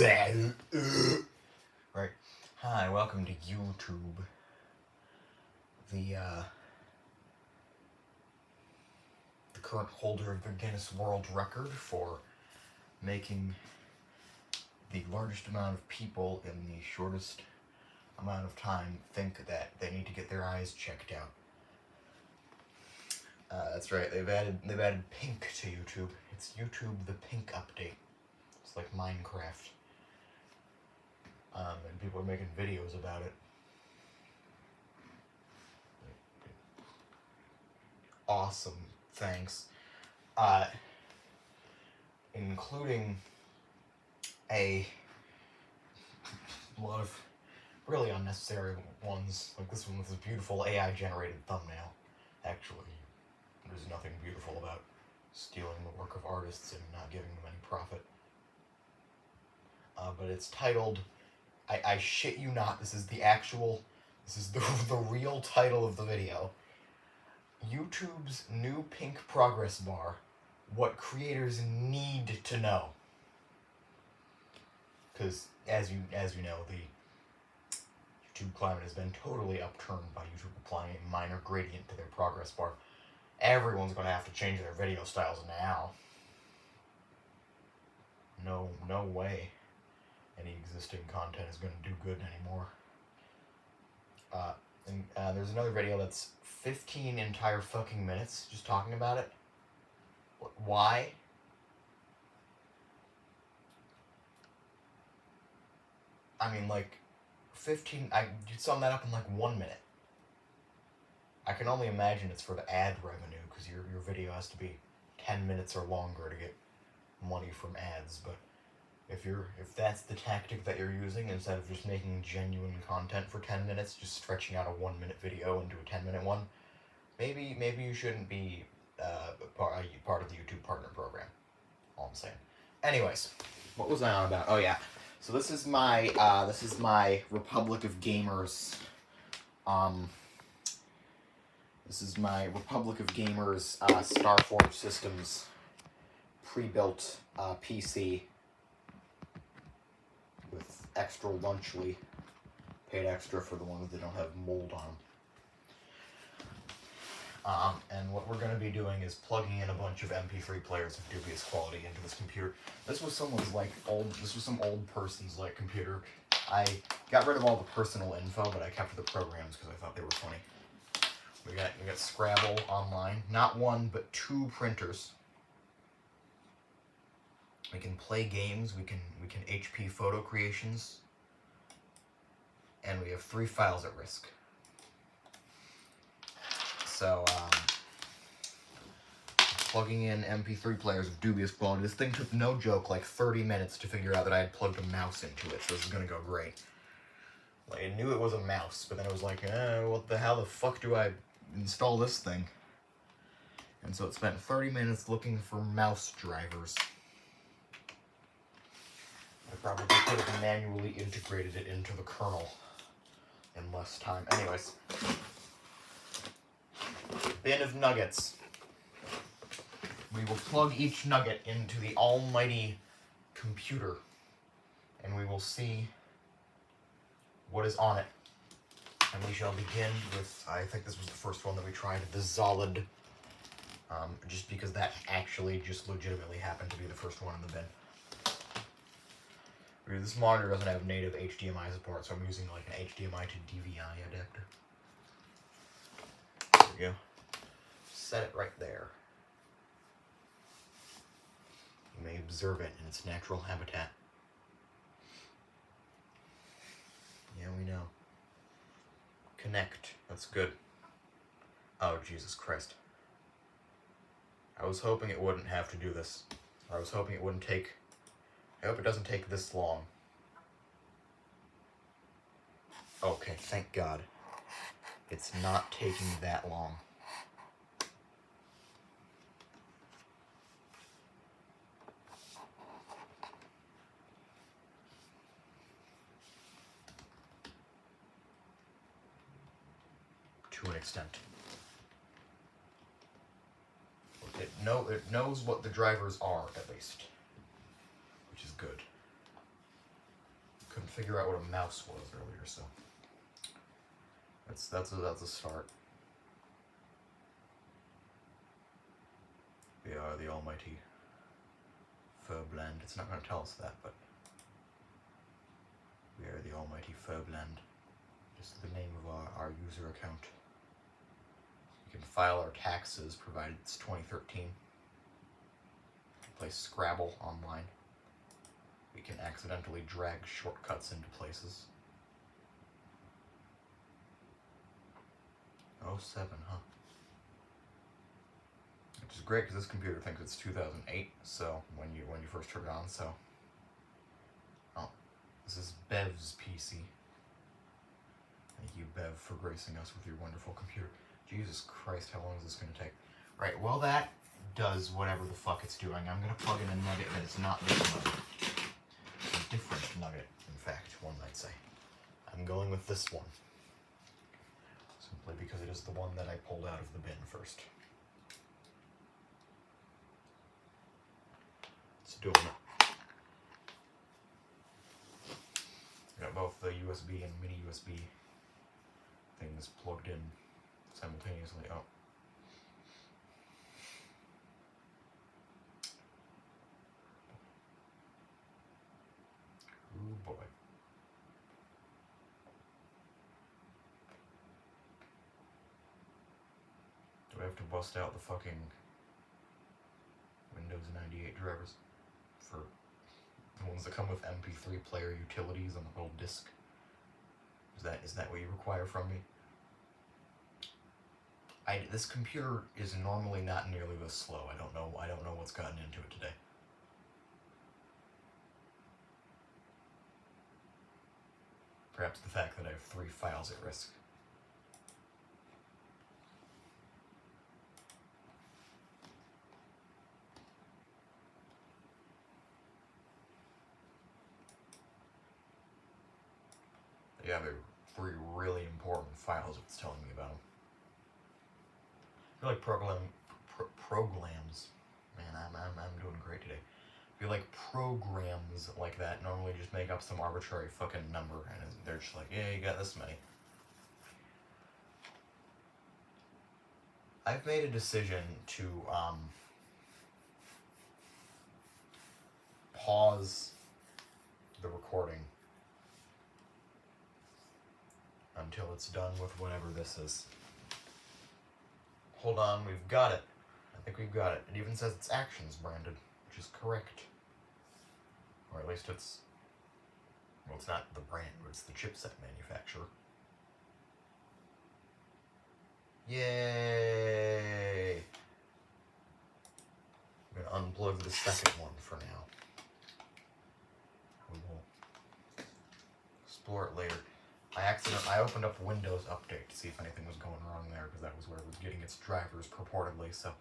Right. Hi, welcome to YouTube. The current holder of the Guinness World Record for making the largest amount of people in the shortest amount of time think that they need to get their eyes checked out. That's right. They've added pink to YouTube. It's YouTube the pink update. It's like Minecraft. And people are making videos about it. Awesome, thanks. Including a lot of really unnecessary ones, like this one with this beautiful AI-generated thumbnail. Actually, there's nothing beautiful about stealing the work of artists and not giving them any profit. But it's titled, I shit you not, this is the real title of the video. YouTube's new pink progress bar, what creators need to know. Because, as you know, the YouTube climate has been totally upturned by YouTube applying a minor gradient to their progress bar. Everyone's going to have to change their video styles now. No way any existing content is going to do good anymore. And there's another video that's 15 entire fucking minutes just talking about it. Why? I mean, like, 15, you'd sum that up in like 1 minute. I can only imagine it's for the ad revenue, because your video has to be 10 minutes or longer to get money from ads, but if that's the tactic that you're using, instead of just making genuine content for 10 minutes, just stretching out a 1 minute video into a 10-minute one, maybe you shouldn't be part of the YouTube Partner Program. All I'm saying. Anyways, what was I on about? Oh yeah, so this is my Republic of Gamers. This is my Republic of Gamers Starforge Systems pre-built PC. With extra lunchly, paid extra for the ones that don't have mold on them. And what we're going to be doing is plugging in a bunch of MP3 players of dubious quality into this computer. This was some old person's computer. I got rid of all the personal info, but I kept the programs because I thought they were funny. We got Scrabble online, not one but 2 printers. We can play games, we can HP photo creations, and we have 3 files at risk. So, plugging in MP3 players of dubious quality. This thing took, no joke, like 30 minutes to figure out that I had plugged a mouse into it, so this is gonna go great. Like, I knew it was a mouse, but then it was like, how the fuck do I install this thing? And so it spent 30 minutes looking for mouse drivers. I probably could have manually integrated it into the kernel in less time. Anyways. Bin of nuggets. We will plug each nugget into the almighty computer, and we will see what is on it. And we shall begin with, I think this was the first one that we tried, the Zolid. Just because that actually just legitimately happened to be the first one in the bin. This monitor doesn't have native HDMI support, so I'm using like an HDMI to DVI adapter. There we go. Set it right there. You may observe it in its natural habitat. Yeah, we know. Connect. That's good. Oh, Jesus Christ. I was hoping it wouldn't have to do this. I was hoping it wouldn't take... I hope it doesn't take this long. Okay, thank God. It's not taking that long. To an extent. It knows what the drivers are, at least. Which is good. couldn't figure out what a mouse was earlier, so that's a start. We are the almighty Furblend. It's not going to tell us that, but we are the almighty Furblend. Just the name of our user account. You can file our taxes, provided it's 2013. Play Scrabble online. We can accidentally drag shortcuts into places. 07, huh? Which is great because this computer thinks it's 2008. So when you first turn it on, so this is Bev's PC. Thank you, Bev, for gracing us with your wonderful computer. Jesus Christ, how long is this going to take? Right, well that does whatever the fuck it's doing. I'm going to plug in a nugget that is not this nugget. A different nugget, in fact, one might say. I'm going with this one. Simply because it is the one that I pulled out of the bin first. It's doing it. Got both the USB and mini USB things plugged in simultaneously. Oh. Ooh boy. Do I have to bust out the fucking Windows 98 drivers for the ones that come with MP3 player utilities on the little disc? Is that what you require from me? This computer is normally not nearly this slow. I don't know what's gotten into it today. Perhaps the fact that I have 3 files at risk. Yeah, they're 3 really important files it's telling me about them. I feel like programs. Man, I'm doing great today. I feel like programs like that normally just make up some arbitrary fucking number, and they're just like, yeah, you got this many. I've made a decision to pause the recording until it's done with whatever this is. Hold on, we've got it. I think we've got it. It even says it's actions branded, which is correct. Or at least it's... well, it's not the brand, but it's the chipset manufacturer. Yay! I'm gonna unplug the second one for now. We will explore it later. I opened up Windows Update to see if anything was going wrong there, because that was where it was getting its drivers purportedly, so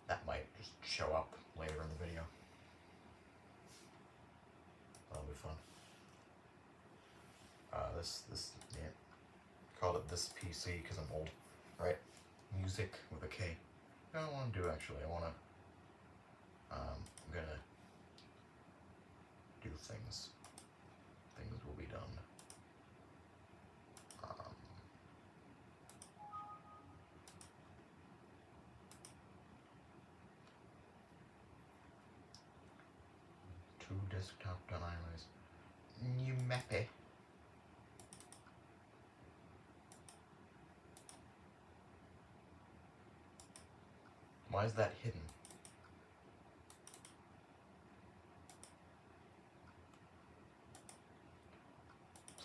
that might just show up later in the video. That'll be fun. Yeah. Called it this PC because I'm old, right? Music with a K. I don't want to do actually. I want to. I'm gonna do things. Things will be done. Desktop done anyways. New mappy. Why is that hidden?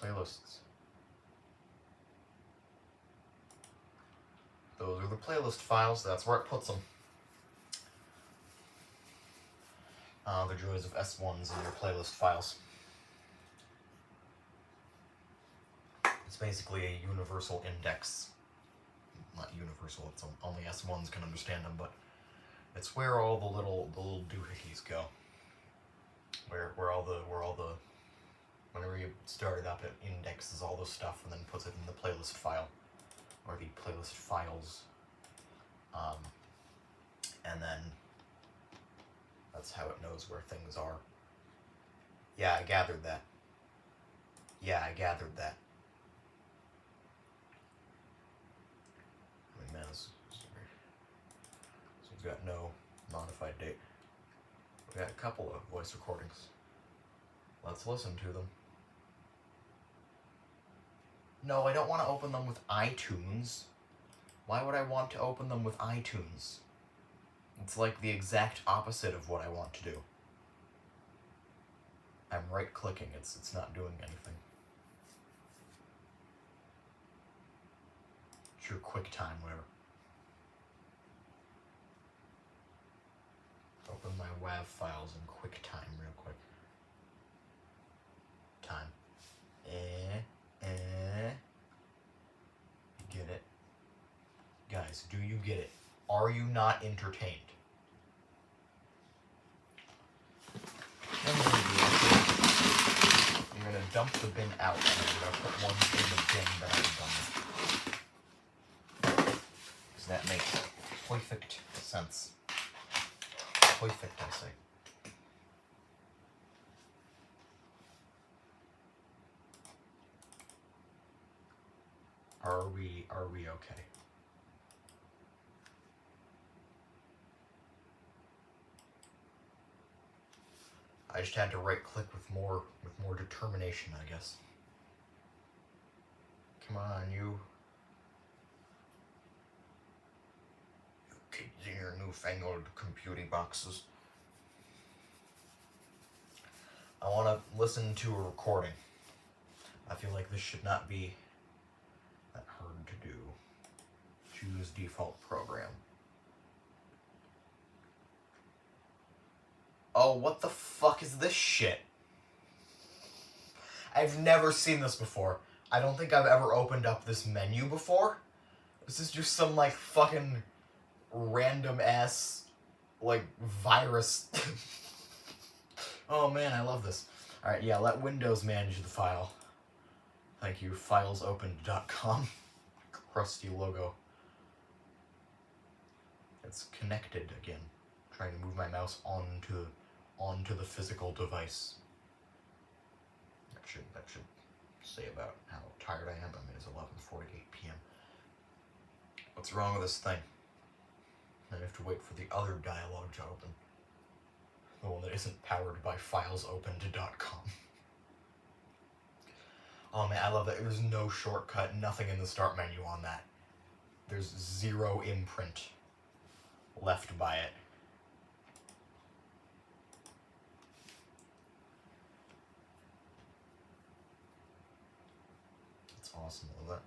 Playlists. Those are the playlist files, that's where it puts them. The joys of S1s in your playlist files. It's basically a universal index. Not universal, it's only S1s can understand them, but it's where all the little doohickeys go. Where all the whenever you start it up, it indexes all the stuff and then puts it in the playlist file, or the playlist files. And then that's how it knows where things are. Yeah, I gathered that. Yeah, I gathered that. I mean, man, so we've got no modified date. We got a couple of voice recordings. Let's listen to them. No, I don't want to open them with iTunes. Why would I want to open them with iTunes? It's like the exact opposite of what I want to do. I'm right-clicking, it's not doing anything. It's your QuickTime, whatever. Open my WAV files in QuickTime real quick. Time. You get it? Guys, do you get it? Are you not entertained? I'm gonna dump the bin out, and I'm gonna put one in the bin that I've done. Because that makes perfect sense. Perfect, I say. Are we okay? I just had to right-click with more determination, I guess. Come on, you kids in your newfangled computing boxes. I want to listen to a recording. I feel like this should not be that hard to do. Choose default program. Oh, what the fuck is this shit? I've never seen this before. I don't think I've ever opened up this menu before. This is just some, like, fucking random-ass, like, virus. Oh man, I love this. Alright, yeah, let Windows manage the file. Thank you, filesopened.com. Crusty logo. It's connected again. I'm trying to move my mouse onto the physical device. That should say about how tired I am. I mean, it's 11:48 p.m. What's wrong with this thing? I have to wait for the other dialogue to open. The one that isn't powered by filesopened.com. Oh man, I love that. There's no shortcut, nothing in the start menu on that. There's zero imprint left by it. It's awesome, I love that.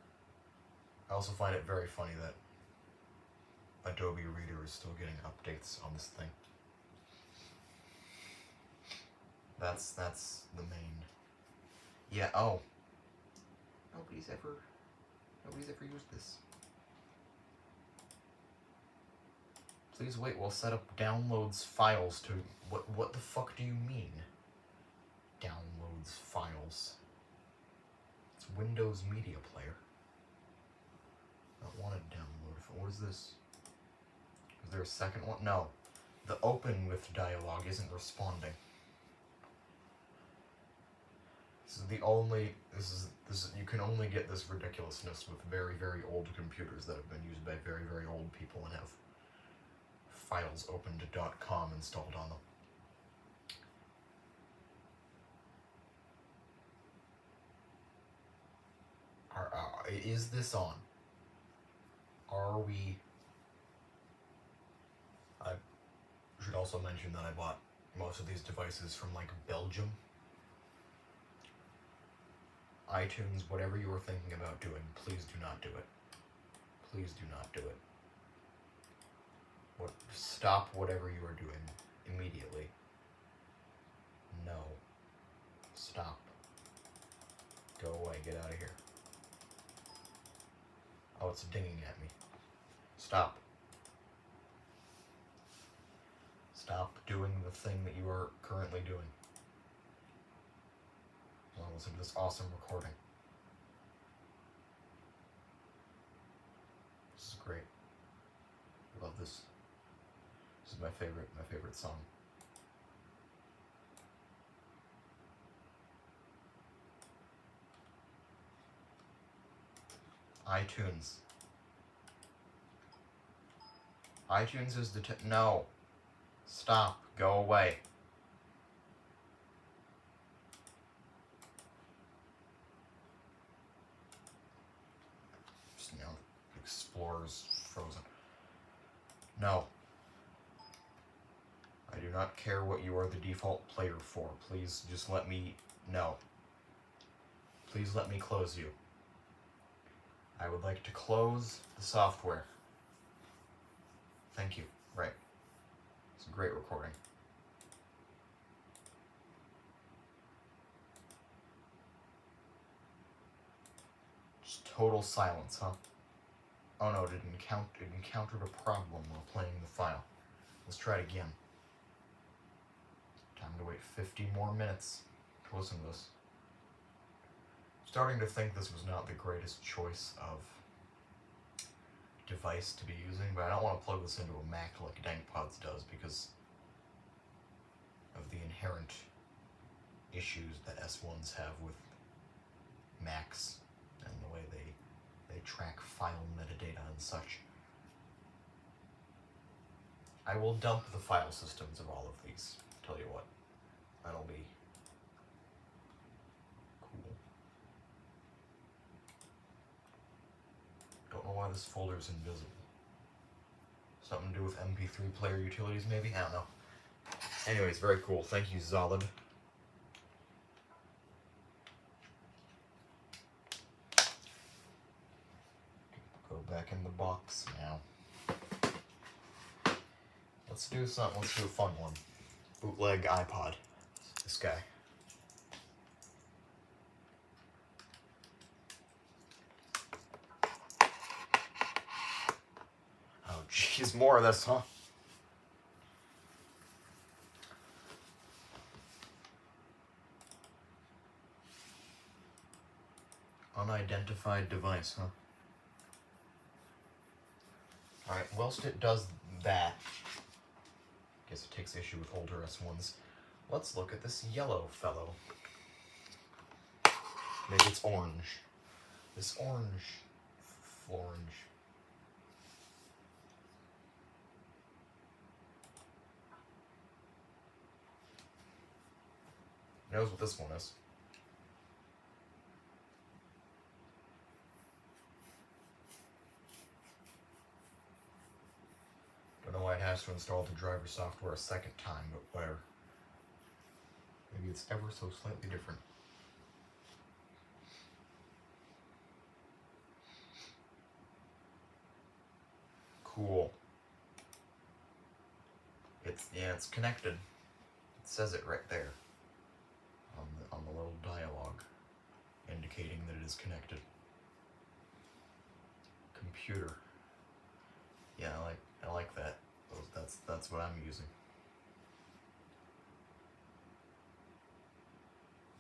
I also find it very funny that Adobe Reader is still getting updates on this thing. That's the main. Yeah, oh. Nobody's ever used this. Please wait, we'll set up downloads files to what the fuck do you mean? Downloads files. It's Windows Media Player. I want to download. What is this? Is there a second one? No. The open with dialog isn't responding. This is you can only get this ridiculousness with very, very old computers that have been used by very, very old people and have filesopened.com installed on them. Is this on? Are we? I should also mention that I bought most of these devices from, like, Belgium. iTunes, whatever you were thinking about doing, please do not do it. Please do not do it. Stop whatever you are doing immediately. No. Stop. Go away. Get out of here. Oh, it's dinging at me. Stop. Stop doing the thing that you are currently doing. I want to listen to this awesome recording. This is great. I love this. This is my favorite song. iTunes. iTunes is no. Stop. Go away. Just, Explorer's frozen. No. I do not care what you are the default player for. Please just let me... No. Please let me close you. I would like to close the software. Thank you. Right. It's a great recording. Just total silence, huh? Oh no, it encountered a problem while playing the file. Let's try it again. Time to wait 50 more minutes to listen to this. Starting to think this was not the greatest choice of device to be using, but I don't want to plug this into a Mac like DankPods does because of the inherent issues that S1s have with Macs and the way they track file metadata and such. I will dump the file systems of all of these. Tell you what, that'll be cool. Don't know why this folder is invisible. Something to do with MP3 player utilities, maybe? I don't know. Anyways, very cool. Thank you, Zolid. Go back in the box now. Let's do something. Let's do a fun one. Bootleg iPod. This guy. Oh, jeez, more of this, huh? Unidentified device, huh? Alright, whilst it does that, guess it takes issue with older S1s, let's look at this yellow fellow. Maybe it's orange. This orange. Florange. Knows what this one is. Don't know why it has to install the driver software a second time, but whatever. Maybe it's ever so slightly different. Cool. It's connected. It says it right there on the little dialogue, indicating that it is connected. Computer. Yeah, I like that. That's what I'm using.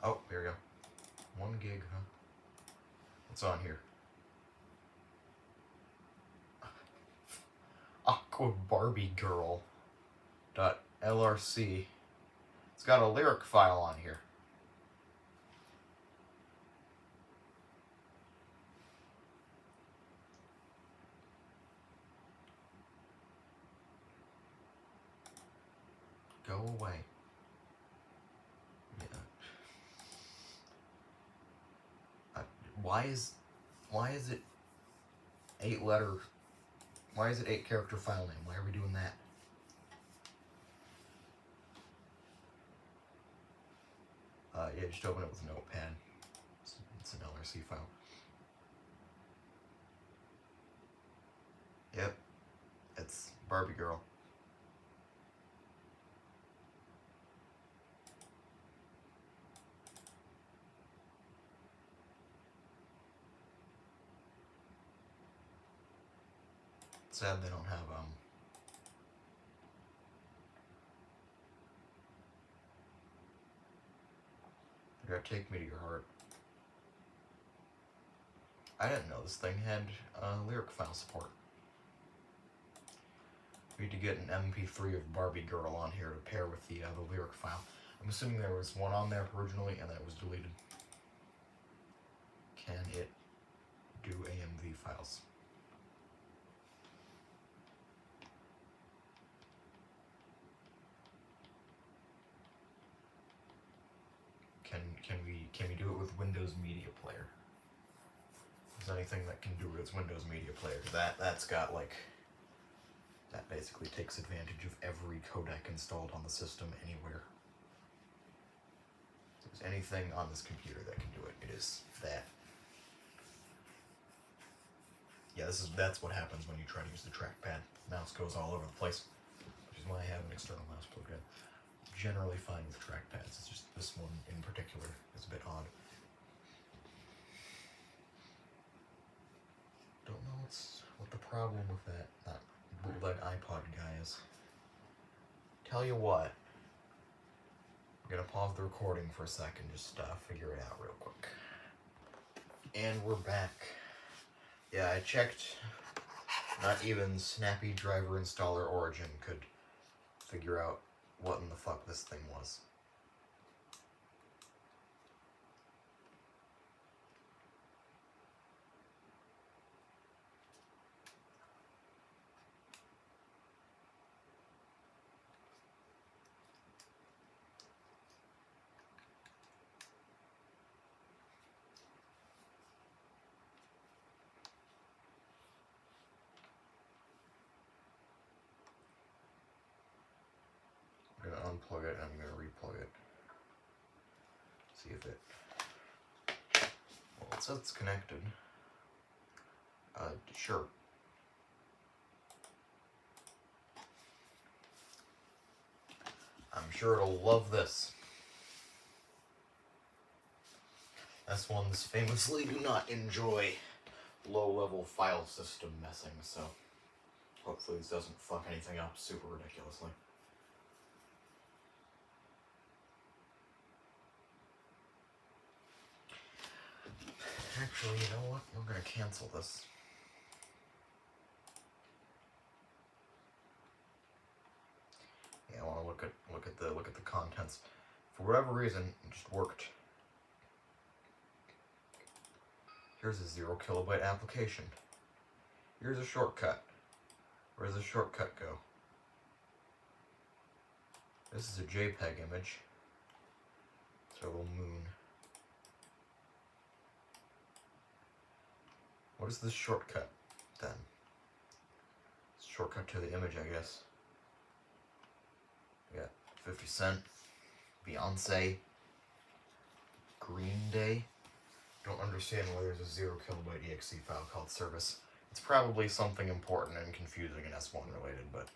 Oh, here we go. 1 gig, huh? What's on here? Aqua Barbie Girl .lrc. It's got a lyric file on here. Go away. Yeah. Why is it 8-letter? Why is it 8-character file name? Why are we doing that? Yeah, just open it with a notepad. It's an LRC file. Yep, it's Barbie Girl. Sad they don't have You gotta take me to your heart. I didn't know this thing had lyric file support. We need to get an MP3 of Barbie Girl on here to pair with the lyric file. I'm assuming there was one on there originally and then it was deleted. Can it do AMV files. Can we do it with Windows Media Player? Is there anything that can do it with Windows Media Player? That's got like, that basically takes advantage of every codec installed on the system anywhere. If there's anything on this computer that can do it, it is that. Yeah, that's what happens when you try to use the trackpad. Mouse goes all over the place, which is why I have an external mouse plugged in. Generally fine with trackpads. It's just this one in particular is a bit odd. Don't know what the problem with that bootleg iPod guy is. Tell you what, I'm gonna pause the recording for a second, just figure it out real quick. And we're back. Yeah, I checked. Not even Snappy Driver Installer Origin could figure out what in the fuck this thing was. I'm gonna unplug it and I'm gonna replug it. See if it. Well, it says it's connected. Sure. I'm sure it'll love this. S1s famously do not enjoy low-level file system messing, so hopefully this doesn't fuck anything up super ridiculously. Actually, you know what? We're gonna cancel this. Yeah, I want to look at the contents. For whatever reason, it just worked. Here's a 0 kilobyte application. Here's a shortcut. Where does the shortcut go? This is a JPEG image. It's a little moon. What is this shortcut, then? It's a shortcut to the image, I guess. We got 50 Cent, Beyonce, Green Day. Don't understand why there's a 0 kilobyte exe file called service. It's probably something important and confusing and S1 related, but